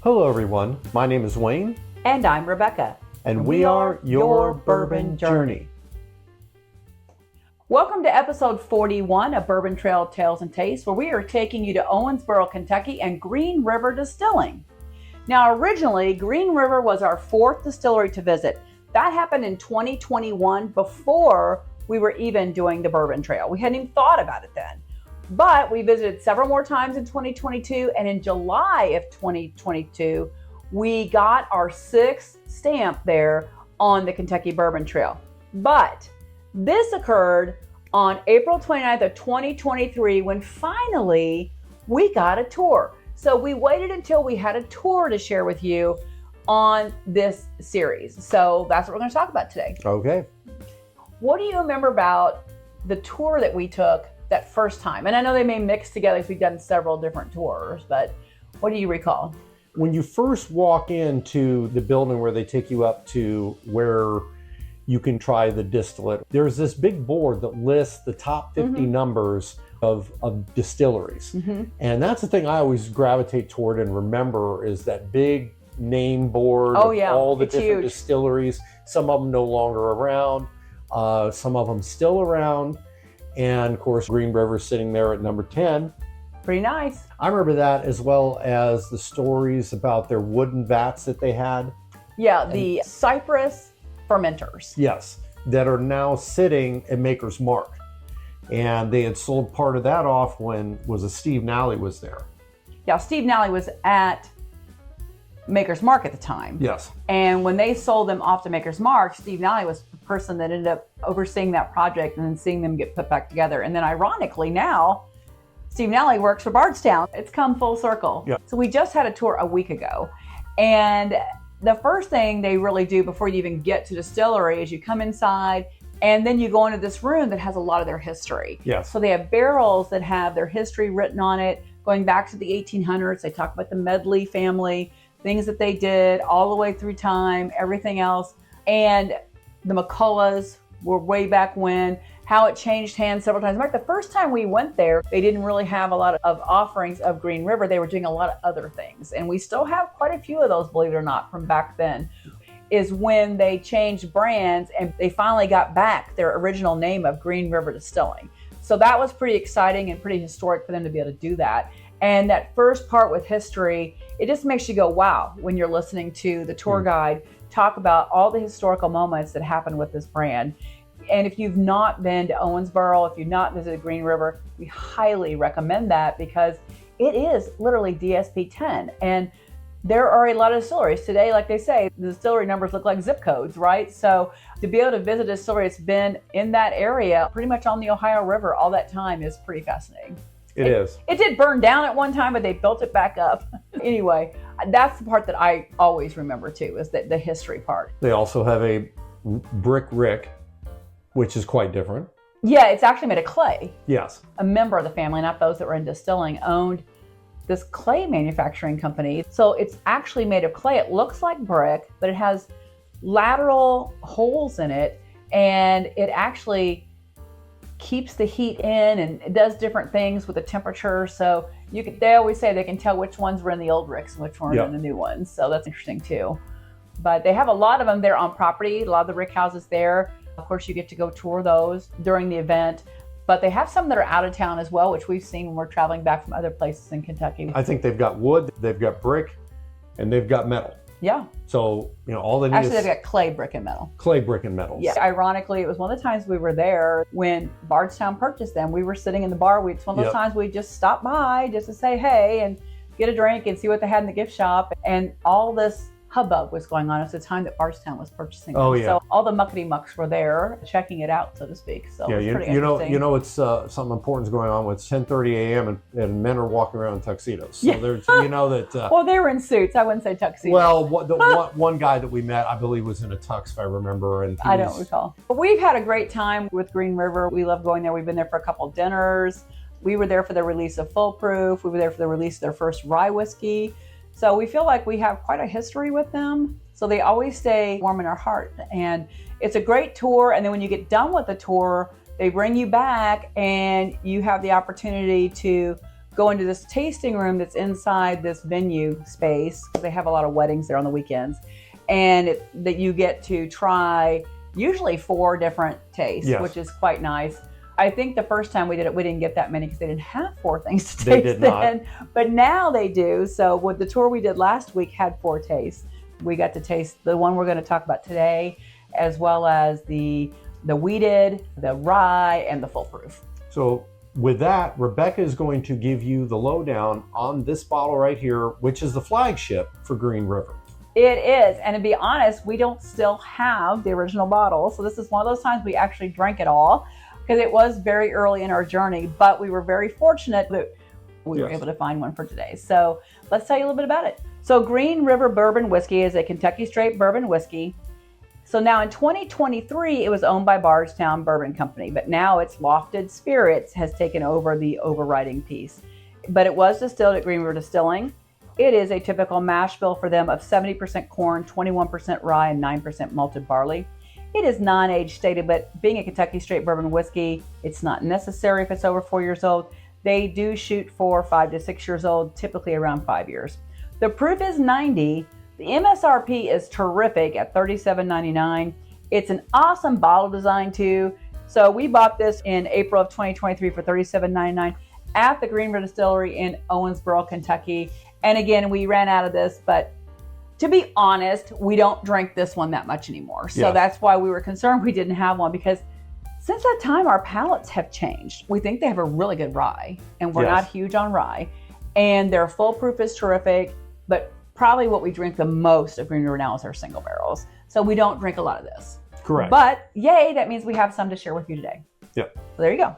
Hello everyone, my name is Wayne. And I'm Rebecca. And we are your Bourbon Journey. Welcome to episode 41 of Bourbon Trail Tales and Tastes, where we are taking you to Owensboro, Kentucky and Green River Distilling. Now originally, Green River was our fourth distillery to visit. That happened in 2021 before we were even doing the Bourbon Trail. We hadn't even thought about it then. But we visited several more times in 2022, and in July of 2022, we got our sixth stamp there on the Kentucky Bourbon Trail. But this occurred on April 29th of 2023 when finally we got a tour. So we waited until we had a tour to share with you on this series. So that's what we're going to talk about today. Okay. What do you remember about the tour that we took that first time? And I know they may mix together because we've done several different tours, but what do you recall? When you first walk into the building where they take you up to where you can try the distillate, there's this big board that lists the top 50 numbers of distilleries. And that's the thing I always gravitate toward and remember is that big name board Oh, of yeah. all the It's different huge. distilleries. Some of them no longer around, some of them still around. And of course, Green River sitting there at number 10. Pretty nice. I remember that, as well as the stories about their wooden vats that they had. Yeah, the cypress fermenters. Yes, that are now sitting at Maker's Mark. And they had sold part of that off when Steve Nally was there. Yeah, Steve Nally was at Maker's Mark at the time. Yes. And when they sold them off to Maker's Mark, Steve Nally was the person that ended up overseeing that project and then seeing them get put back together. And then ironically now, Steve Nally works for Bardstown. It's come full circle. Yeah. So we just had a tour a week ago. And the first thing they really do before you even get to distillery is you come inside and then you go into this room that has a lot of their history. Yes. So they have barrels that have their history written on it, going back to the 1800s. They talk about the Medley family, things that they did all the way through time, everything else. And the McCulloughs were way back when, how it changed hands several times. In fact, the first time we went there, they didn't really have a lot of offerings of Green River. They were doing a lot of other things. And we still have quite a few of those, believe it or not, from back then, is when they changed brands and they finally got back their original name of Green River Distilling. So that was pretty exciting and pretty historic for them to be able to do that. And that first part with history, it just makes you go, wow, when you're listening to the tour guide talk about all the historical moments that happened with this brand. And if you've not been to Owensboro, if you've not visited Green River, we highly recommend that because it is literally DSP 10. And there are a lot of distilleries today, like they say, the distillery numbers look like zip codes, right? So to be able to visit a distillery that's been in that area, pretty much on the Ohio River all that time is pretty fascinating. It is. It did burn down at one time, but they built it back up. Anyway, that's the part that I always remember too, is the history part. They also have a brick rick, which is quite different. Yeah, it's actually made of clay. Yes. A member of the family, not those that were in distilling, owned this clay manufacturing company. So it's actually made of clay. It looks like brick, but it has lateral holes in it, and it actually keeps the heat in and it does different things with the temperature. So they always say they can tell which ones were in the old ricks and which ones were in the new ones. So that's interesting too. But they have a lot of them there on property, a lot of the rick houses there. Of course, you get to go tour those during the event. But they have some that are out of town as well, which we've seen when we're traveling back from other places in Kentucky. I think they've got wood, they've got brick, and they've got metal. Yeah. So, all they need Actually, is they've got clay, brick, and metal. clay, brick, and metals. Yeah. Ironically, it was one of the times we were there when Bardstown purchased them. We were sitting in the bar. It's one of those times we just stopped by just to say hey and get a drink and see what they had in the gift shop. And all this hubbub was going on at the time that Bardstown was purchasing them. Oh, yeah. So all the muckety mucks were there checking it out, so to speak. So Yeah, it's pretty you interesting. it's something important is going on. It's 10:30 a.m. and men are walking around in tuxedos. So Yeah. there's, that. Well, they were in suits. I wouldn't say tuxedo. Well, one guy that we met, I believe, was in a tux, if I remember. And I don't recall. But we've had a great time with Green River. We love going there. We've been there for a couple of dinners. We were there for the release of Full Proof. We were there for the release of their first rye whiskey. So we feel like we have quite a history with them. So they always stay warm in our heart. And it's a great tour. And then when you get done with the tour, they bring you back and you have the opportunity to go into this tasting room that's inside this venue space, because they have a lot of weddings there on the weekends, and that you get to try usually 4 different tastes, Yes. which is quite nice. I think the first time we did it, we didn't get that many because they didn't have 4 things to taste They did not. then, but now they do. So with the tour we did last week had 4 tastes. We got to taste the one we're going to talk about today, as well as the wheated, the rye, and the full proof. So with that, Rebecca is going to give you the lowdown on this bottle right here, which is the flagship for Green River. It is, and to be honest, we don't still have the original bottle. So this is one of those times we actually drank it all, because it was very early in our journey, but we were very fortunate that we were able to find one for today. So let's tell you a little bit about it. So Green River Bourbon Whiskey is a Kentucky straight bourbon whiskey. So now in 2023, it was owned by Bardstown Bourbon Company, but now it's Lofted Spirits has taken over the overriding piece. But it was distilled at Green River Distilling. It is a typical mash bill for them of 70% corn, 21% rye, and 9% malted barley. It is non-age stated, but being a Kentucky straight bourbon whiskey, it's not necessary if it's over 4 years old. They do shoot for 5 to 6 years old, typically around 5 years. The proof is 90. The MSRP is terrific at $37.99. It's an awesome bottle design too. So we bought this in April of 2023 for $37.99 at the Green River Distillery in Owensboro, Kentucky. And again, we ran out of this, but to be honest, we don't drink this one that much anymore. So that's why we were concerned we didn't have one, because since that time, our palates have changed. We think they have a really good rye, and we're not huge on rye. And their full proof is terrific, but probably what we drink the most of Green River now is our single barrels. So we don't drink a lot of this. Correct. But yay, that means we have some to share with you today. Yep. So there you go.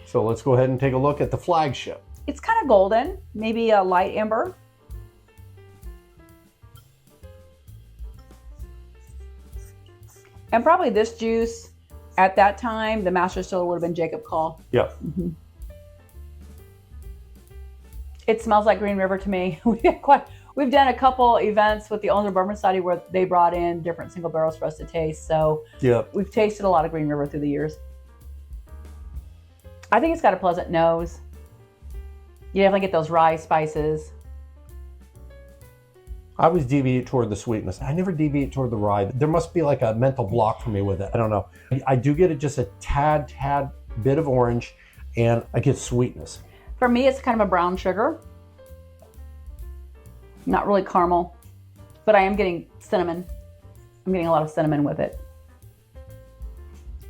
So let's go ahead and take a look at the flagship. It's kind of golden, maybe a light amber. And probably this juice, at that time, the master distiller would have been Jacob Call. Yep. Mm-hmm. It smells like Green River to me. We've done a couple events with the Owensboro Bourbon Society where they brought in different single barrels for us to taste. So we've tasted a lot of Green River through the years. I think it's got a pleasant nose. You definitely get those rye spices. I always deviate toward the sweetness. I never deviate toward the rye. There must be like a mental block for me with it. I don't know. I do get just a tad bit of orange, and I get sweetness. For me, it's kind of a brown sugar. Not really caramel, but I am getting cinnamon. I'm getting a lot of cinnamon with it.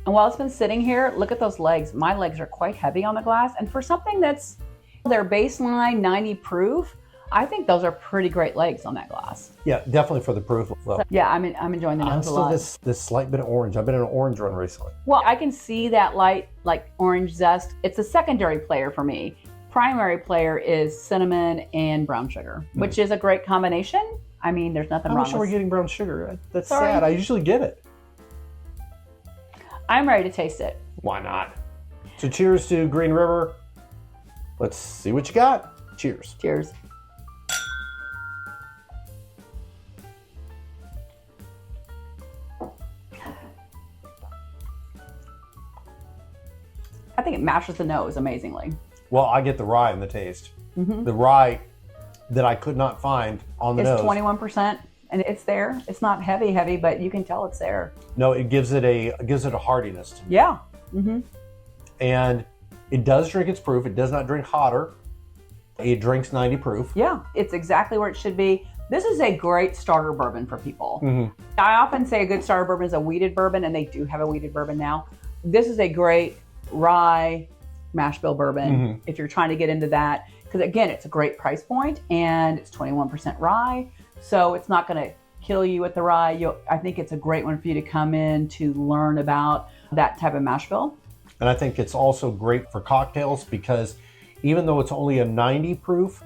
And while it's been sitting here, look at those legs. My legs are quite heavy on the glass. And for something that's their baseline 90 proof, I think those are pretty great legs on that glass. Yeah, definitely for the proof. So, yeah, I'm enjoying the nose a lot. This slight bit of orange. I've been in an orange run recently. Well, I can see that light, like orange zest. It's a secondary player for me. Primary player is cinnamon and brown sugar, which is a great combination. I mean, there's nothing wrong with it. I'm sure we're getting brown sugar. That's Sorry. sad. I usually get it. I'm ready to taste it. Why not? So cheers to Green River. Let's see what you got. Cheers. Cheers. I think it mashes the nose amazingly. Well, I get the rye in the taste. Mm-hmm. The rye that I could not find on the nose. It's 21%, and it's there. It's not heavy, but you can tell it's there. No, it gives it a hardiness to me. Yeah. Mm-hmm. And it does drink its proof. It does not drink hotter. It drinks 90 proof. Yeah, it's exactly where it should be. This is a great starter bourbon for people. Mm-hmm. I often say a good starter bourbon is a wheated bourbon, and they do have a wheated bourbon now. This is a great rye mash bill bourbon if you're trying to get into that, because again, it's a great price point and it's 21% rye, so it's not going to kill you with the rye. I think it's a great one for you to come in to learn about that type of mash bill. And I think it's also great for cocktails because even though it's only a 90 proof,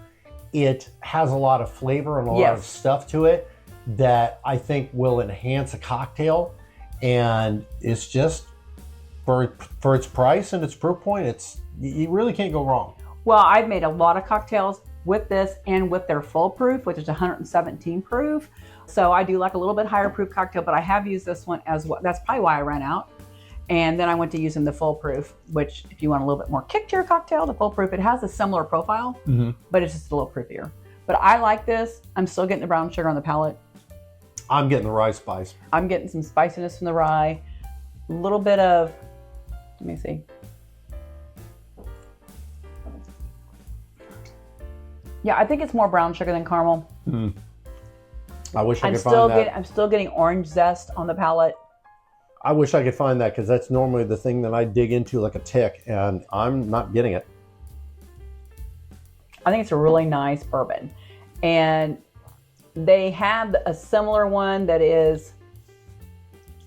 it has a lot of flavor and a lot of stuff to it that I think will enhance a cocktail. And it's just for its price and its proof point, you really can't go wrong. Well, I've made a lot of cocktails with this and with their full proof, which is 117 proof. So I do like a little bit higher proof cocktail, but I have used this one as well. That's probably why I ran out. And then I went to using the full proof, which if you want a little bit more kick to your cocktail, the full proof, it has a similar profile, but it's just a little proofier. But I like this. I'm still getting the brown sugar on the palate. I'm getting the rye spice. I'm getting some spiciness from the rye. A little bit of, let me see. Yeah, I think it's more brown sugar than caramel. I wish I could find that. I'm still getting orange zest on the palate. I wish I could find that, because that's normally the thing that I dig into like a tick, and I'm not getting it. I think it's a really nice bourbon. And they have a similar one that is,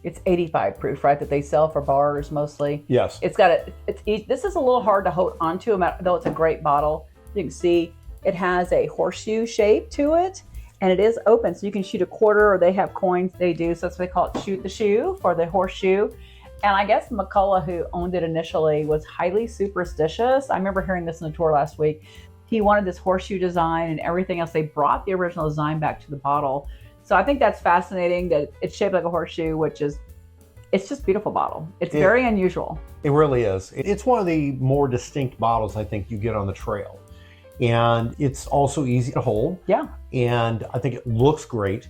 it's 85 proof, right? That they sell for bars mostly. Yes. It's got this is a little hard to hold onto, though it's a great bottle. You can see it has a horseshoe shape to it, and it is open. So you can shoot a quarter, or they have coins they do. So that's what they call it, shoot the shoe for the horseshoe. And I guess McCullough, who owned it initially, was highly superstitious. I remember hearing this in the tour last week. He wanted this horseshoe design and everything else. They brought the original design back to the bottle. So I think that's fascinating that it's shaped like a horseshoe, which is, it's just a beautiful bottle. It's very unusual. It really is. It's one of the more distinct bottles I think you get on the trail. And it's also easy to hold. Yeah. And I think it looks great.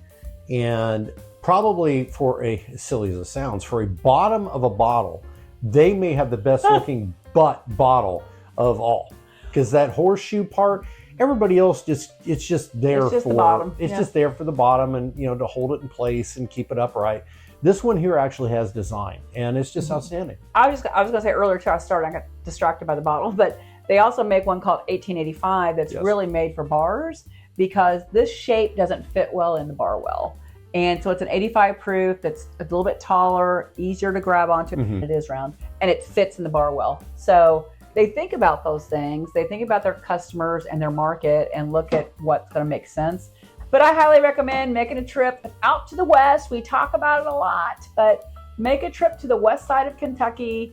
And probably, for as silly as it sounds, for a bottom of a bottle, they may have the best looking bottle of all. Because that horseshoe part, everybody else it's just there it's just for the bottom. It's just there for the bottom, and to hold it in place and keep it upright. This one here actually has design, and it's just outstanding. I was gonna say earlier till I started, I got distracted by the bottle, but they also make one called 1885 that's really made for bars, because this shape doesn't fit well in the bar well. And so it's an 85 proof that's a little bit taller, easier to grab onto. It is round, and it fits in the bar well. So they think about those things. They think about their customers and their market and look at what's going to make sense. But I highly recommend making a trip out to the west. We talk about it a lot, but make a trip to the west side of Kentucky,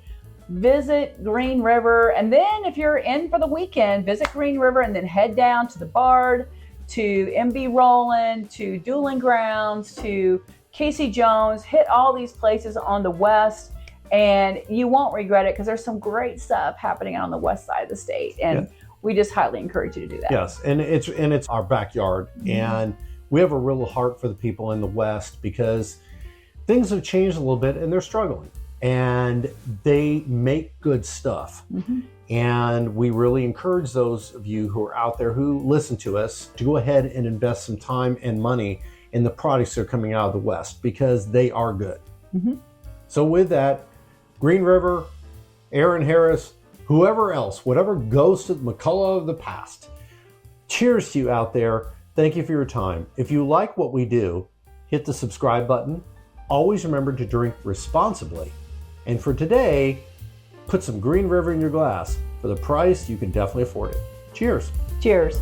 visit Green River, and then if you're in for the weekend, visit Green River and then head down to the Bard, to MB Roland, to Dueling Grounds, to Casey Jones. Hit all these places on the west, and you won't regret it, because there's some great stuff happening on the west side of the state, and we just highly encourage you to do that. Yes, and it's our backyard, and we have a real heart for the people in the west, because things have changed a little bit and they're struggling, and they make good stuff. And we really encourage those of you who are out there who listen to us to go ahead and invest some time and money in the products that are coming out of the west, because they are good. So with that, Green River, Aaron Harris, whoever else, whatever goes to the McCullough of the past, cheers to you out there. Thank you for your time. If you like what we do, hit the subscribe button. Always remember to drink responsibly. And for today, put some Green River in your glass. For the price, you can definitely afford it. Cheers. Cheers.